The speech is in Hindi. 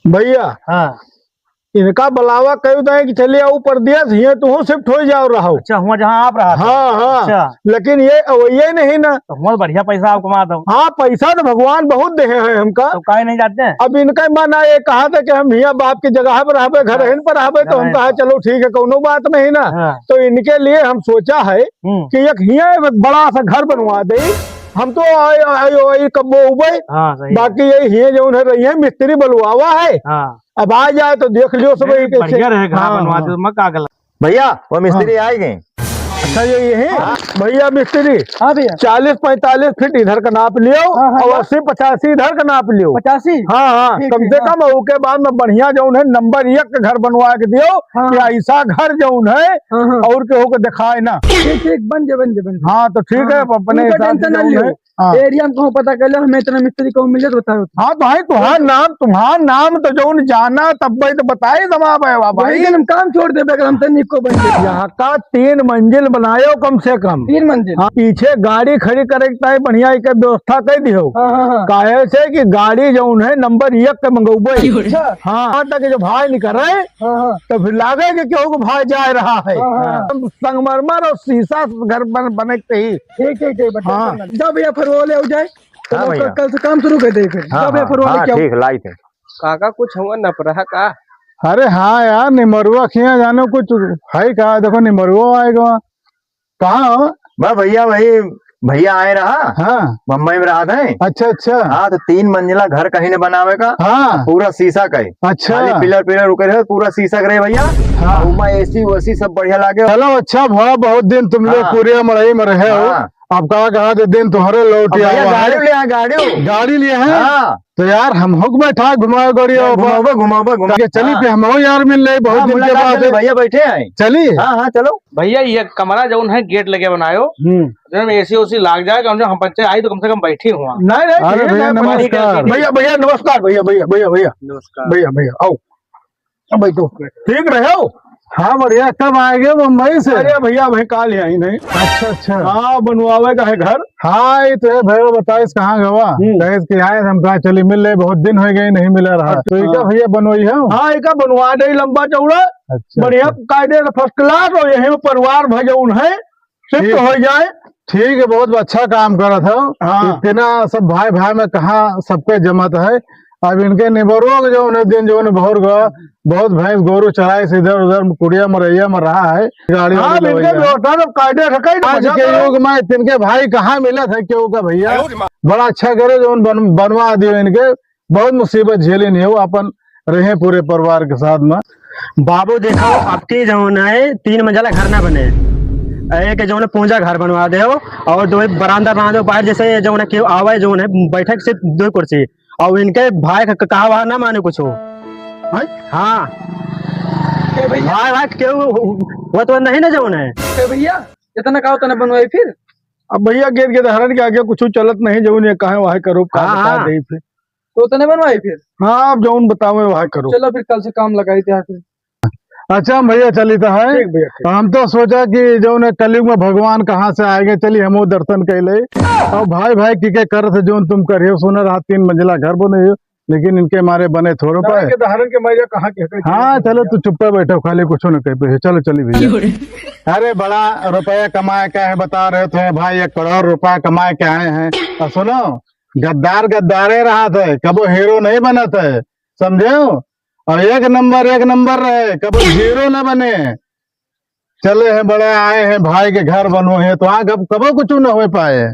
भैया हाँ। इनका बुलावा कही दे कि चलिए ऊपर दिया ये तू शिफ्ट हो जाओ रहा हो। अच्छा हुआ जहाँ आप रहा था। हाँ हाँ अच्छा लेकिन ये नहीं ना। तो हुआ बढ़िया पैसा आप कमा दो। हाँ पैसा तो भगवान बहुत दे हैं हमका। तो काहे नहीं जाते हैं? अब इनका मन ये कहा था कि हम भैया बाप की जगह पर रहे घर पर रहे तो हम कहा चलो ठीक है कोनो बात नहीं ना। हाँ। तो इनके लिए हम सोचा है कि एक हिया बड़ा सा घर बनवा दे। हम तो कब्बो उबे हाँ, सही बाकी यही हिया जो उन्हें रही है मिस्त्री बलवावा है। हाँ। अब आ जाए तो देख लियो सब बढ़िया रहेगा। हाँ, बनवा दो मत का गलत। भैया वो मिस्त्री आएंगे। अच्छा ये भैया मिस्त्री। हाँ भैया 40-45 फीट इधर का नाप लियो और 80-85 इधर का नाप लियो। 85। हाँ हाँ कम से कम उसके बाद में बढ़िया जो है नंबर 1 का घर बनवा के दियो। कि ऐसा घर जो है और के होकर दिखाए ना। ठीक बन जाए। हाँ तो ठीक है अपने एरिया में कहूँ पता कर लो हमें इतना मिस्त्री को मिल जाए बताओ। हाँ भाई तुम्हारा नाम तो जो जाना तब भाई तो बताए जवाब है भाई। हम काम छोड़ दे हम तो निको बन जाए। यहाँ का 3 मंजिल बनायो कम से कम 3 मंजिल। हाँ, पीछे गाड़ी खड़ी करे बढ़िया एक व्यवस्था कर दियो। काहे से कि गाड़ी जो है नंबर 1 के मंगवाई। हाँ तक जो भाई निकल रहे तो फिर लागे कि क्यों भाई जा रहा है। संगमरमर और शीशा घर बने ही। ठीक हाँ जब भैया फिर वो ले हो जाए तो हाँ कल से काम शुरू कर दे फिर। ठीक लाइट है काका कुछ हुआ न रहा का। अरे हाँ यार निमरुआ खिया जानो कुछ है कहा देखो निमरुआ आएगा कहाँ। मैं भैया वही भैया आए रहा। हाँ मुंबई में रहा था। अच्छा हाँ तो 3 मंजिला घर कहीं ने बनावे का। हाँ पूरा शीशा का। अच्छा पिलर रुके रहे पूरा शीशा करे भैया। हाँ एसी वैसी सब बढ़िया लागे। चलो अच्छा भला बहुत दिन तुम लोग पूरे मड़ई में रहे हो। अब कहा दिन तुम्हारे लौट गाड़ी लिए हैं। तो यार हम हुक बैठा घुमाओ गाड़ी घुमाओ चली पे हम यार मिल रहे बहुत दिन के बाद भैया बैठे हैं। चली हाँ चलो भैया ये कमरा जो है गेट लगे बनायो एसी ओसी लाग जाएगा हम बच्चे आई तो कम से कम बैठी हुआ। नहीं भैया नमस्कार भैया नमस्कार भैया आओ बैठो ठीक रहे हो। हाँ बढ़िया कब आएंगे मुंबई से। अरे भैया भाई काल आई नहीं। अच्छा हाँ बनवावे का है घर। हाँ ये तो है भैया बताइस कहाँ गवा के आए हम कहा चली मिल रहे बहुत दिन हो गए नहीं मिला रहा। तो एक भैया बनवाई है। हाँ एक बनवा दे लंबा चौड़ा। अच्छा बढ़िया कायदे फर्स्ट क्लास और यही परिवार भजन है शिफ्ट हो जाए। ठीक है बहुत अच्छा काम कर रहा था। हाँ इतना सब भाई में कहा सबके जमत है। अब इनके निबरुआ जो दिन जो भोर गया बहुत भैंस गोरू चराए से इधर उधर कुड़िया मरैया में रहा है गाड़ी। आज के युग में इनके भाई कहाँ मिला था क्यों का भैया बड़ा अच्छा करे जो बनवा दियो इनके बहुत मुसीबत झेली नहीं हो अपन रहे पूरे परिवार के साथ में। बाबू देखो आपके जो है 3 मंजिला घर ना बने एक जो है पूंजा घर बनवा दे और 2 बरामदा बना दो बाहर जैसे जो है क्यों आवे जो है बैठक से 2 कुर्सी और इनके भाई का कहा वहा ना माने कुछ हो। हाँ भाई क्यों वो तो नहीं ना जो है भैया जितना कहा उतना बनवाई फिर। अब भैया गेट के धारण के आगे कुछ चलत नहीं जो कहे वह करो फिर तो उतने बनवाई फिर। हाँ आप जो बताओ वह करो। चलो फिर कल से काम लगाई थे फिर। अच्छा भैया चली तो है हम तो सोचा कि जो कलयुग में भगवान कहाँ से आएंगे चली हम दर्शन कर ले और भाई की के कर जो तुम करियो सुना रहा 3 मंजिला घर बने लेकिन इनके मारे बने थोड़े पाए धारण के मैं कहाँ के। हाँ चलो तू चुप पे बैठो खाली कुछ न कह चलो चली भैया। अरे बड़ा रुपया कमाए क्या है बता रहे थे भाई 1 करोड़ रुपया कमाए के आए हैं। और सुनो गद्दारे रहा थे कबो हीरो नहीं बना थे समझे और 1 नंबर रहे कब 0 न बने। चले हैं बड़े आए हैं भाई के घर बनो है तो कबो कुछ न हो पाए।